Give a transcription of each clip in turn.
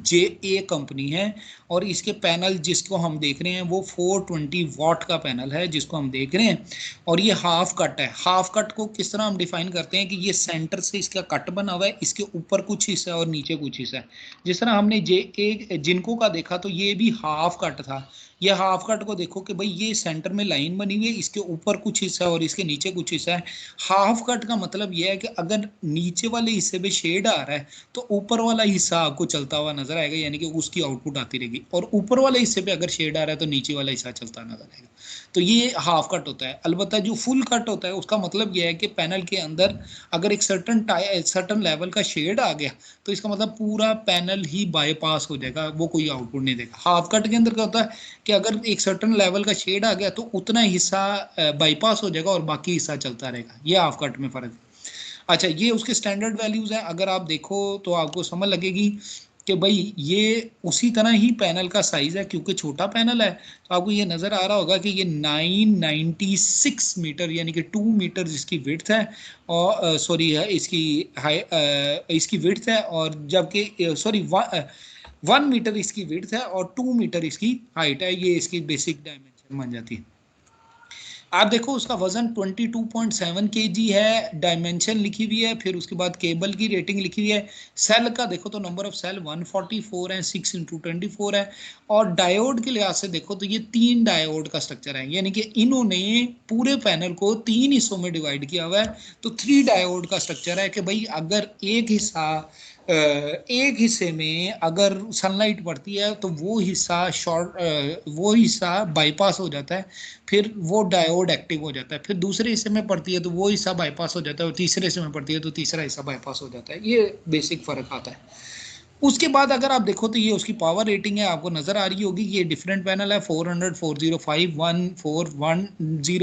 जे ए company है और इसके पैनल जिसको हम देख रहे हैं वो 420 वॉट का पैनल है जिसको हम देख रहे हैं, और ये हाफ कट है। हाफ कट को किस तरह हम डिफाइन करते हैं कि ये सेंटर से इसका कट बना हुआ है, इसके ऊपर कुछ हिस्सा है और नीचे कुछ हिस्सा है। जिस तरह हमने जे ए जिनको का देखा तो ये भी हाफ कट था। ये हाफ कट को देखो कि भाई ये सेंटर में लाइन बनी हुई है, इसके ऊपर कुछ हिस्सा है और इसके नीचे कुछ हिस्सा है। हाफ कट का मतलब यह है कि अगर नीचे वाले हिस्से पे शेड आ रहा है तो ऊपर वाला हिस्सा आपको चलता हुआ नजर आएगा, यानी कि उसकी आउटपुट आती रहेगी, और ऊपर वाले हिस्से पे अगर शेड आ रहा है तो नीचे वाला हिस्सा चलता नजर आएगा। तो ये हाफ कट होता है। अलबत्ता जो फुल कट होता है उसका मतलब यह है कि पैनल के अंदर अगर एक सर्टन लेवल का शेड आ गया तो इसका मतलब पूरा पैनल ही बाईपास हो जाएगा, वो कोई आउटपुट नहीं देगा। हाफ कट के अंदर क्या होता है कि अगर एक सर्टन लेवल का शेड आ गया तो उतना हिस्सा बाईपास हो जाएगा और बाकी हिस्सा चलता रहेगा। ये हाफ कट में फर्क है। अच्छा, ये उसके स्टैंडर्ड वैल्यूज हैं। अगर आप देखो तो आपको समझ लगेगी कि भाई ये उसी तरह ही पैनल का साइज है, क्योंकि छोटा पैनल है तो आपको ये नजर आ रहा होगा कि ये 996 मीटर यानी कि 2 मीटर इसकी विड्थ है, और सॉरी है इसकी इसकी विड्थ है, और जबकि सॉरी 1 मीटर इसकी विड्थ है और 2 मीटर इसकी हाइट है। ये इसकी बेसिक डायमेंशन बन जाती है। आप देखो उसका वजन 22.7 kg है, डायमेंशन लिखी हुई है, फिर उसके बाद केबल की रेटिंग लिखी हुई है। सेल का देखो तो नंबर ऑफ सेल 144 है, 6x24 है, और डायोड के लिहाज से देखो तो ये 3 डायोड का स्ट्रक्चर है, यानी कि इन्होंने पूरे पैनल को 3 हिस्सों में डिवाइड किया हुआ है। तो 3 डायोड का स्ट्रक्चर है कि भाई अगर एक हिस्से में अगर सनलाइट पड़ती है तो वो हिस्सा बाईपास हो जाता है, फिर वो डायोड एक्टिव हो जाता है। फिर दूसरे हिस्से में पड़ती है तो वो हिस्सा बाईपास हो जाता है, और तीसरे हिस्से में पड़ती है तो तीसरा हिस्सा बाईपास हो जाता है। ये बेसिक फर्क आता है। उसके बाद अगर आप देखो तो ये उसकी पावर रेटिंग है, आपको नजर आ रही होगी। ये डिफरेंट पैनल है, 400, 405, 141,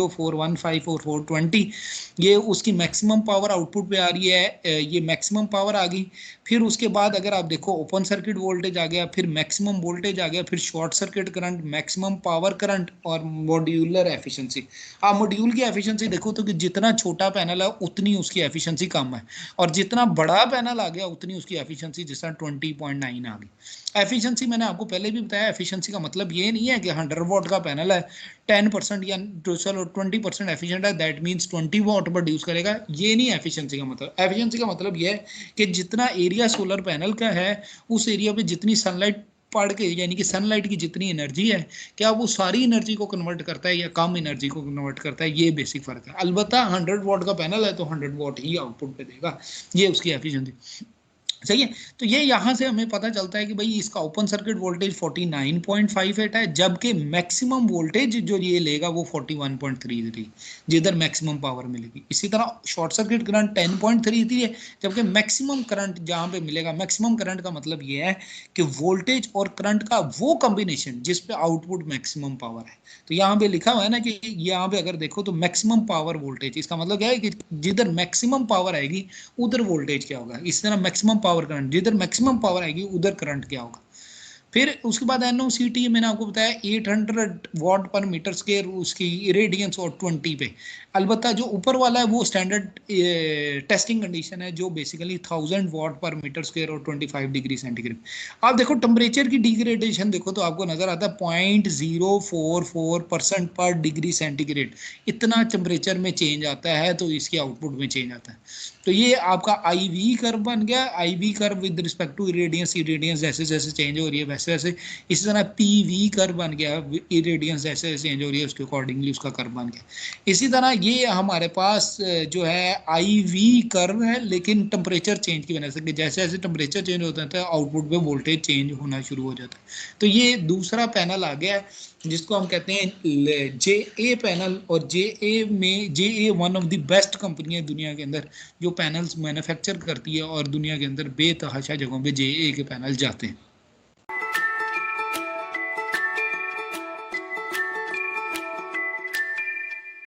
415 और 420। ये उसकी मैक्सिमम पावर आउटपुट पे आ रही है, ये मैक्सिमम पावर आ गई। फिर उसके बाद अगर आप देखो ओपन सर्किट वोल्टेज आ गया, फिर मैक्सिमम वोल्टेज आ गया, फिर short circuit current, maximum power current और मॉड्यूलर एफिशिएंसी। आप मॉड्यूल की एफिशिएंसी देखो तो कि जितना छोटा पैनल है उतनी उसकी एफिशिएंसी कम है, और जितना बड़ा पैनल आ गया उतनी उसकी एफिशिएंसी जिस तरह 20.9 आ गई। एफिशिएंसी मैंने आपको पहले भी बताया, एफिशिएंसी का मतलब ये नहीं है कि 100 वॉट का पैनल है 10% या चलो 20% एफिशिएंट है दैट मींस 20 वॉट प्रोड्यूस करेगा, ये नहीं एफिशिएंसी का मतलब। एफिशिएंसी का मतलब ये है कि जितना एरिया सोलर पैनल का है उस एरिया पे जितनी सनलाइट पड़ के, यानी कि सनलाइट की जितनी एनर्जी है, क्या वो सारी एनर्जी को कन्वर्ट करता है या कम एनर्जी को कन्वर्ट करता है, ये बेसिक फर्क है। अलबत्ता 100 वॉट का पैनल है तो 100 वॉट ही आउटपुट पे देगा, ये उसकी एफिशिएंसी। सही है। तो ये यहाँ से हमें पता चलता है कि भाई इसका ओपन सर्किट वोल्टेज 49.58 है, जबकि मैक्सिमम वोल्टेज जो ये लेगा वो 41.33, जिधर मैक्सिमम पावर मिलेगी। इसी तरह शॉर्ट सर्किट करंट 10.33 है, जबकि मैक्सिमम करंट जहाँ पे मिलेगा, मैक्सिमम करंट का मतलब ये है कि वोल्टेज और करंट का वो कॉम्बिनेशन जिस पे आउटपुट मैक्सिमम पावर है। तो यहाँ पे लिखा हुआ है ना कि यहाँ पे अगर देखो तो मैक्सिमम पावर वोल्टेज, इसका मतलब क्या है कि जिधर मैक्सिमम पावर आएगी उधर वोल्टेज क्या होगा। इस तरह मैक्सिमम पावर करंट, जिधर मैक्सिमम पावर आएगी उधर करंट क्या होगा। फिर उसके बाद NOCT मैंने आपको बताया 800 वॉट पर मीटर स्क्वायर उसकी रेडियंस और 20 पे। अलबत्ता जो ऊपर वाला है वो स्टैंडर्ड टेस्टिंग कंडीशन है, जो बेसिकली 1000 वॉट पर मीटर स्क्वायर और 25 डिग्री सेंटीग्रेड। आप देखो टेम्परेचर की डिग्रेडेशन देखो तो आपको नजर आता है 0.044% पर डिग्री सेंटीग्रेड, इतना टेम्परेचर में चेंज आता है तो इसके आउटपुट में चेंज आता है। तो ये आपका IV कर्व बन गया। IV curve with respect to irradiance, irradiance जैसे जैसे चेंज हो रही है वैसे वैसे। इसी तरह PV कर्व बन गया, इरेडियंस जैसे जैसे चेंज हो रही है उसके अकॉर्डिंगली उसका कर्व बन गया। इसी तरह ये हमारे पास जो है IV कर्व है, लेकिन टेम्परेचर चेंज की वजह से, कि जैसे जैसे टेम्परेचर चेंज होता है तो आउटपुट पे वोल्टेज चेंज होना शुरू हो जाता है। तो ये दूसरा पैनल आ गया है जिसको हम कहते हैं JA पैनल, और JA one of the best company है दुनिया के अंदर जो पैनल्स मैन्युफैक्चर करती है, और दुनिया के अंदर बेतहाशा जगहों पे JA के पैनल जाते हैं।